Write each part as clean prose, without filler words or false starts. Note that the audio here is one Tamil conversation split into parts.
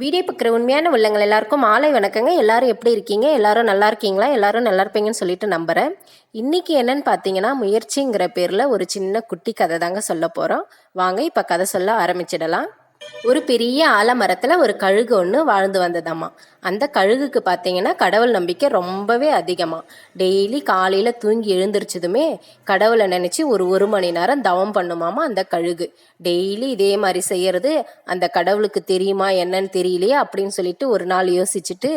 வீடியோ பார்க்குற உண்மையான உள்ளங்கள் எல்லாருக்கும் மாலை வணக்கங்க. எல்லாரும் எப்படி இருக்கீங்க? எல்லாரும் நல்லா இருக்கீங்களா? எல்லாரும் நல்லா இருப்பீங்கன்னு சொல்லிட்டு நம்புகிறேன். இன்றைக்கி என்னன்னு பார்த்தீங்கன்னா, முயற்சிங்கிற பேரில் ஒரு சின்ன குட்டி கதை தாங்க சொல்ல போகிறோம். வாங்க இப்போ கதை சொல்ல ஆரம்பிச்சிடலாம். ஒரு பெரிய ஆலமரத்தில் ஒரு கழுகு ஒன்று வாழ்ந்து வந்ததாம்மா. அந்த கழுகுக்கு பார்த்தீங்கன்னா கடவுள் நம்பிக்கை ரொம்பவே அதிகமாக. டெய்லி காலையில் தூங்கி எழுந்திரிச்சதுமே கடவுளை நினச்சி ஒரு மணி நேரம் தவம் பண்ணுமாமா அந்த கழுகு. டெய்லி இதே மாதிரி செய்யறது அந்த கடவுளுக்கு தெரியுமா என்னன்னு தெரியலையே அப்படின்னு சொல்லிட்டு ஒரு நாள் யோசிச்சுட்டு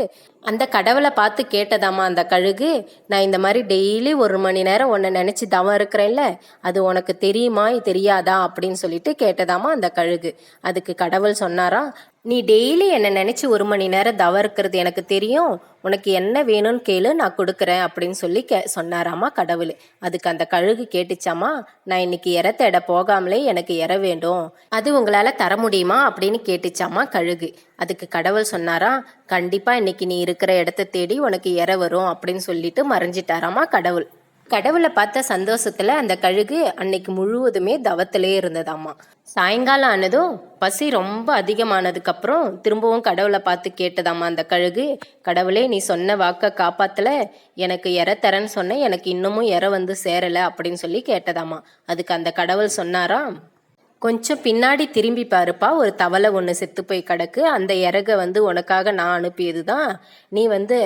அந்த கடவுளை பார்த்து கேட்டதாம்மா அந்த கழுகு, நான் இந்த மாதிரி டெய்லி 1 மணி நேரம் உன்னை நினச்சி தவம் இருக்கிறேன்ல, அது உனக்கு தெரியுமா தெரியாதா அப்படின்னு சொல்லிட்டு கேட்டதாம்மா அந்த கழுகு. அதுக்கு கடவுள் சொன்னாராம், நீ டெய்லி என்னை நினச்சி 1 மணி நேரம் தவம் இருக்கிறது எனக்கு தெரியும், உனக்கு என்ன வேணும்னு கேளு நான் கொடுக்குறேன் அப்படின்னு சொல்லி சொன்னாராமா கடவுள். அதுக்கு அந்த கழுகு கேட்டுச்சாமா, நான் இன்னைக்கு இற தேட போகாமலே எனக்கு இற வேண்டும், அது உங்களால் தர முடியுமா அப்படின்னு கேட்டுச்சாமா கழுகு. அதுக்கு கடவுள் சொன்னாரா, கண்டிப்பாக இன்னைக்கு நீ இருக்கிற இடத்த தேடி உனக்கு இற வரும் அப்படின்னு சொல்லிட்டு மறைஞ்சிட்டாராமா கடவுள். கடவுளை பார்த்த சந்தோஷத்துல அந்த கழுகு அன்னைக்கு முழுவதுமே தவத்திலே இருந்ததாமா. சாயங்காலம் ஆனதும் பசி ரொம்ப அதிகமானதுக்கப்புறம் திரும்பவும் கடவுளை பார்த்து கேட்டதாமா அந்த கழுகு, கடவுளே நீ சொன்ன வாக்கை காப்பாத்தல, எனக்கு இற தரேன்னு சொன்ன, எனக்கு இன்னமும் இற வந்து சேரலை அப்படின்னு சொல்லி கேட்டதாமா. அதுக்கு அந்த கடவுள் சொன்னாராம், கொஞ்சம் பின்னாடி திரும்பி பாருப்பா, ஒரு தவளை ஒன்று செத்து போய் கிடக்கு, அந்த இறகை வந்து உனக்காக நான் அனுப்பியது தான், நீ வந்து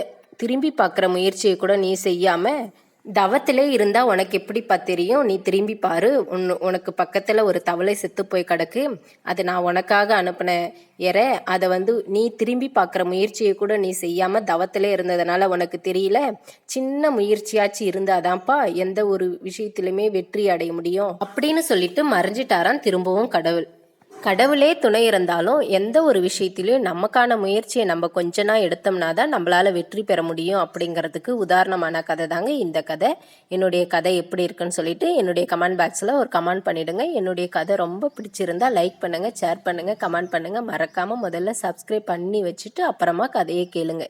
திரும்பி பார்க்குற முயற்சியை கூட நீ செய்யாம தவத்திலே இருந்தா உனக்கு எப்படிப்பா தெரியும், நீ திரும்பி பாரு, உனக்கு பக்கத்துல ஒரு தவளை செத்து போய் கிடக்கு, அது நான் உனக்காக அனுப்பின இற, அதை வந்து நீ திரும்பி பார்க்குற முயற்சியை கூட நீ செய்யாம தவத்திலே இருந்ததுனால உனக்கு தெரியல, சின்ன முயற்சியாச்சு இருந்தாதான்ப்பா எந்த ஒரு விஷயத்திலுமே வெற்றி அடைய முடியும் அப்படின்னு சொல்லிட்டு மறைஞ்சிட்டாராம் திரும்பவும் கடவுள். கடவுளே துணை இருந்தாலும் எந்த ஒரு விஷயத்திலையும் நமக்கான முயற்சியை நம்ம கொஞ்ச நாள் எடுத்தோம்னா தான் நம்மளால வெற்றி பெற முடியும் அப்படிங்கிறதுக்கு உதாரணமான கதை தாங்க இந்த கதை. என்னுடைய கதை எப்படி இருக்குன்னு சொல்லிட்டு என்னுடைய கமெண்ட் பாக்ஸில் ஒரு கமெண்ட் பண்ணிடுங்க. என்னுடைய கதை ரொம்ப பிடிச்சிருந்தா லைக் பண்ணுங்க, ஷேர் பண்ணுங்க, கமெண்ட் பண்ணுங்க. மறக்காம முதல்ல சப்ஸ்கிரைப் பண்ணி வச்சுட்டு அப்புறமா கதையை கேளுங்க.